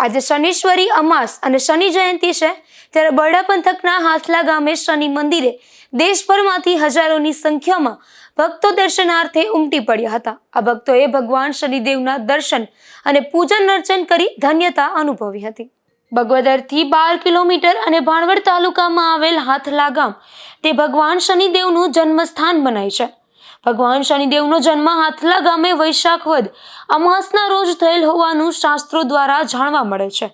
આજે શનિશ્વરી અમાસ અને શનિ જયંતિ છે, ત્યારે બરડા પંથકના હાથલા ગામે શનિ મંદિરે દેશભરમાંથી હજારોની સંખ્યામાં ભક્તો દર્શનાર્થે ઉમટી પડ્યા હતા. આ ભક્તોએ ભગવાન શનિદેવના દર્શન અને પૂજન અર્ચન કરી ધન્યતા અનુભવી હતી. બગવદરથી 12 કિલોમીટર અને ભાણવડ તાલુકામાં આવેલ હાથલા ગામ તે ભગવાન શનિદેવનું જન્મસ્થાન મનાય છે. ભગવાન શનિદેવનો જન્મ હાથલા ગામે વૈશાખ વદ અમાસના રોજ થયેલ હોવાનું શાસ્ત્રો દ્વારા જાણવા મળે છે.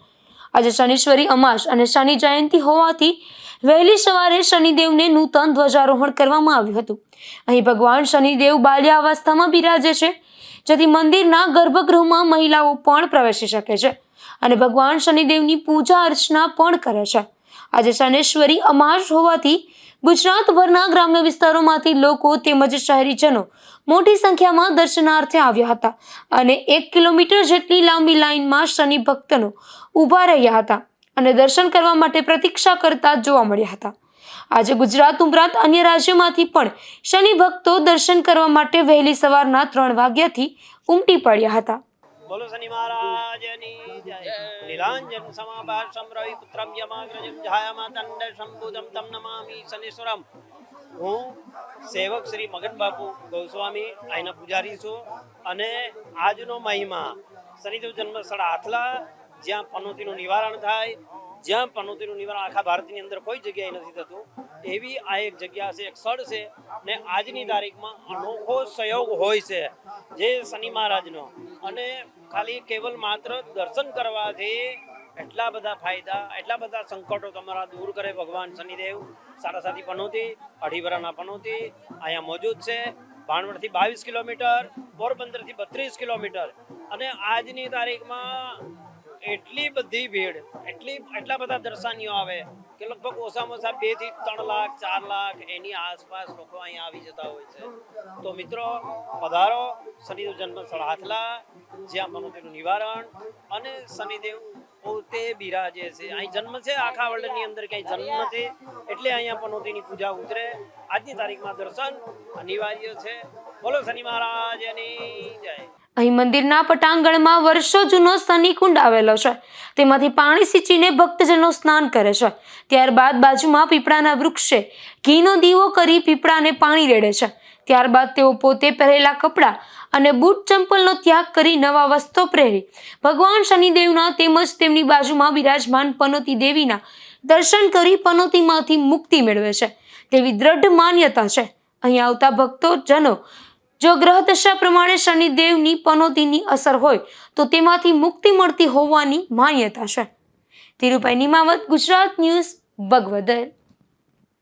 આજે શનિશ્વરી અમાસ અને શનિ જયંતિ હોવાથી વહેલી સવારે શનિદેવને નૂતન ધ્વજારોહણ કરવામાં આવ્યું હતું. અહીં ભગવાન શનિદેવ બાલ્યાવસ્થામાં બિરાજે છે, જેથી મંદિરના ગર્ભગૃહમાં મહિલાઓ પણ પ્રવેશી શકે છે અને ભગવાન શનિદેવની પૂજા અર્ચના પણ કરે છે. આજે શનિશ્વરી અમાસ હોવાથી ગુજરાતભરના ગ્રામ્ય વિસ્તારોમાંથી લોકો તેમજ શહેરીજનો મોટી સંખ્યામાં દર્શનાર્થે આવ્યા હતા અને 1 કિલોમીટર જેટલી લાંબી લાઇનમાં શનિ ભક્તનો ઊભા રહ્યા હતા અને દર્શન કરવા માટે પ્રતીક્ષા કરતા જોવા મળ્યા હતા. આજે ગુજરાત ઉપરાંત અન્ય રાજ્યોમાંથી પણ શનિ ભક્તો દર્શન કરવા માટે વહેલી સવારના 3 વાગ્યાથી ઉમટી પડ્યા હતા. બોલો શનિ મહારાજની જય. નીલાંજન સમાભાષમ રવિ પુત્રમ યમાગ્રજમ જાયામાતંડ સંબુધમ તમ નમામિ શનિશ્વરમ. હું સેવક શ્રી મગન બાપુ ગોસ્વામી અહીંના પૂજારી છું અને આજનો મહિમા શનિદેવ જન્મસ્થળ હાથલા, જ્યાં પનોતીનું નિવારણ થાય, જ્યાં પનોતીનું નિવારણ આખા ભારતની અંદર કોઈ જગ્યાએ નથી થતું, એવી આ એક જગ્યા છે, એક સ્થળ છે. ને આજની તારીખમાં અનોખો સહયોગ હોય છે જે શનિ મહારાજનો, અને ખાલી કેવલ માત્ર દર્શન કરવાથી એટલા બધા ફાયદા, એટલા બધા સંકટો તમારા દૂર કરે ભગવાન શનિદેવ. 7.5 પનોતી, 2.5 વરાના પનોતી અહીંયા મોજૂદ છે. ભાણવડથી 22 કિલોમીટર, પોરબંદરથી 32 કિલોમીટર. અને આજની તારીખમાં એટલી બધી ભીડ, એટલા બધા દર્શનીઓ આવે કે લગભગ ઓછામાં ઓછા 2 થી 3 લાખ 4 લાખ એની આસપાસ લોકો અહીંયા આવી જતા હોય છે. તો મિત્રો, પધારો શનિદેવ જન્મસ્થળ હાથલા, જ્યાં પનોતીનું નિવારણ અને શનિદેવ પોતે બિરાજે છે. અહીં જન્મ છે, આખા વર્લ્ડની અંદર ક્યાંય જન્મ નથી, એટલે અહીંયા પનોતીની પૂજા ઉતરે. આજની તારીખમાં દર્શન અનિવાર્ય છે. બોલો શનિ મહારાજની જય. અહીં મંદિરના પટાંગણમાં વર્ષો જૂનો શનિ કુંડ આવેલો છે, તેમાંથી પાણી સિંચીને ભક્તજનો સ્નાન કરે છે. ત્યારબાદ બાજુમાં પીપળાના વૃક્ષે ઘીનો દીવો કરી પીપળાને પાણી રેડે છે. ત્યારબાદ તેઓ પોતે પહેરેલા કપડાં અને બૂટ ચંપલનો ત્યાગ કરી નવા વસ્ત્રો પહેરી ભગવાન શનિદેવના તેમજ તેમની બાજુમાં બિરાજમાન પનોતી દેવીના દર્શન કરી પનોતીમાંથી મુક્તિ મેળવે છે તેવી દ્રઢ માન્યતા છે. અહીં આવતા ભક્તોજનો જો ગ્રહ દશા પ્રમાણે શનિદેવની પનોતીની અસર હોય તો તેમાંથી મુક્તિ મળતી હોવાની માન્યતા છે. ધીરુભાઈ નિમાવત, ગુજરાત ન્યૂઝ, બગવદર.